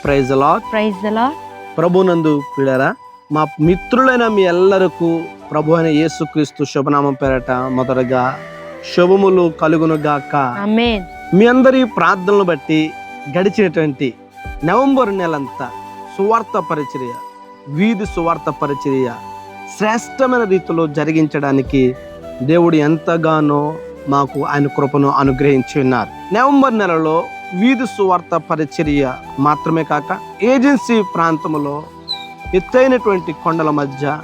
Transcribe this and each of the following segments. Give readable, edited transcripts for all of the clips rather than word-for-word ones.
Praise the Lord. Praise the Lord. ప్రభునందు ప్రియులారా, మా మిత్రులైన మీ ಎಲ್ಲರಿಗೂ ప్రభు అయిన యేసుక్రీస్తు శుభనామం పేరట మొదటగా శుభములు కలుగును గాక. ఆమేన్. మీ అందరి ప్రార్థనలు బట్టి గడిచినటువంటి నవంబర్ నెలంతా సువార్త పరిచర్య, వీధి సువార్త పరిచర్య శ్రేష్టమైన రీతిలో జరిగించడానికి దేవుడు ఎంతగానో మాకు ఆయన కృపను అనుగ్రహించి ఉన్నారు. నవంబర్ నెలలో వీధి సువార్త పరిచర్య మాత్రమే కాక ఏజెన్సీ ప్రాంతంలో ఎత్తైనటువంటి కొండల మధ్య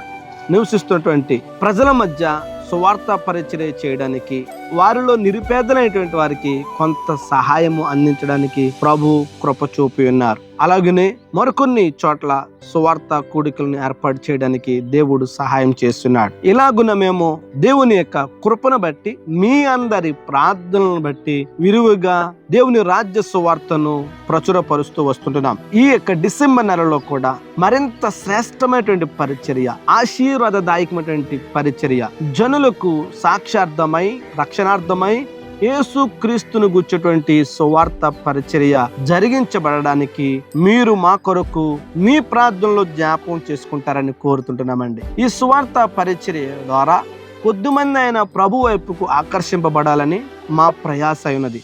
నివసిస్తున్నటువంటి ప్రజల మధ్య సువార్త పరిచర్య చేయడానికి, వారిలో నిరుపేదలైనటువంటి వారికి కొంత సహాయము అందించడానికి ప్రభు కృప చూపి ఉన్నారు. అలాగనే మరికొన్ని చోట్ల సువార్త కూడికలను ఏర్పాటు చేయడానికి దేవుడు సహాయం చేస్తున్నాడు. ఇలాగున మేము దేవుని యొక్క కృపను బట్టి, మీ అందరి ప్రార్థనలను బట్టి విరివిగా దేవుని రాజ్య సువార్తను ప్రచురపరుస్తూ వస్తుంటున్నాం. ఈ యొక్క డిసెంబర్ నెలలో కూడా మరింత శ్రేష్టమైనటువంటి పరిచర్య, ఆశీర్వాదదాయకమైనటువంటి పరిచర్య, జనులకు సాక్షార్థమై రక్షణార్థమై యేసు క్రీస్తును గుర్చేటువంటి సువార్త పరిచర్య జరిగించబడడానికి మీరు మా కొరకు మీ ప్రార్థనలో జ్ఞాపకం చేసుకుంటారని కోరుతుంటున్నామండి. ఈ సువార్త పరిచర్య ద్వారా కొద్దిమంది అయిన ప్రభు వైపుకు ఆకర్షింపబడాలని మా ప్రయాస అయినది.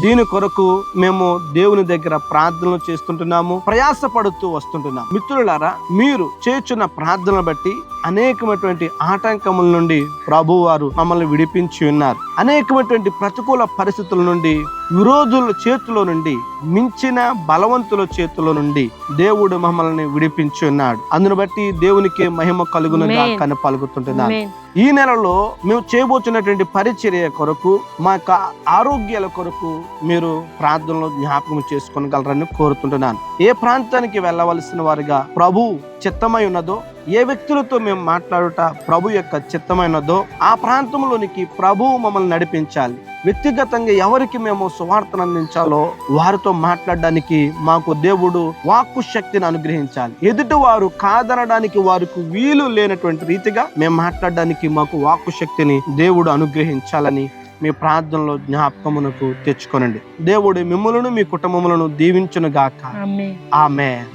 దీని కొరకు మేము దేవుని దగ్గర ప్రార్థనలు చేస్తుంటున్నాము, ప్రయాసపడుతూ వస్తుంటున్నాం. మిత్రులారా, మీరు చేస్తున్న ప్రార్థనలు బట్టి అనేకమైనటువంటి ఆటంకముల నుండి ప్రభు వారు మమ్మల్ని విడిపించి ఉన్నారు. అనేకమైనటువంటి ప్రతికూల పరిస్థితుల నుండి, విరోధుల చేతిలో నుండి, మించిన బలవంతుల చేతిలో నుండి దేవుడు మమ్మల్ని విడిపించి ఉన్నాడు. అందును బట్టి దేవునికి మహిమ కలుగునుగా కని పలుకుతుంటున్నాను. ఈ నెలలో మేము చేయబోతున్నటువంటి పరిచర్య కొరకు, మా యొక్క ఆరోగ్యాల కొరకు మీరు ప్రార్థనలో జ్ఞాపకం చేసుకోగలరని కోరుతుంటున్నాను. ఏ ప్రాంతానికి వెళ్ళవలసిన వారిగా ప్రభు చిత్తమై ఉన్నదో, ఏ వ్యక్తులతో మేము మాట్లాడుట ప్రభు యొక్క చిత్తమైనదో ఆ ప్రాంతంలోనికి ప్రభువు మమ్మల్ని నడిపించాలి. వ్యక్తిగతంగా ఎవరికి మేము సువార్తను అందించాలో వారితో మాట్లాడడానికి మాకు దేవుడు వాక్కు శక్తిని అనుగ్రహించాలి. ఎదుటి వారు కాదనడానికి వారికి వీలు లేనటువంటి రీతిగా మేము మాట్లాడడానికి మాకు వాక్కు శక్తిని దేవుడు అనుగ్రహించాలని మీ ప్రార్థనలో జ్ఞాపకమునకు తెచ్చుకోనండి. దేవుడు మిమ్మలను మీ కుటుంబములను దీవించును గాక. ఆమేన్.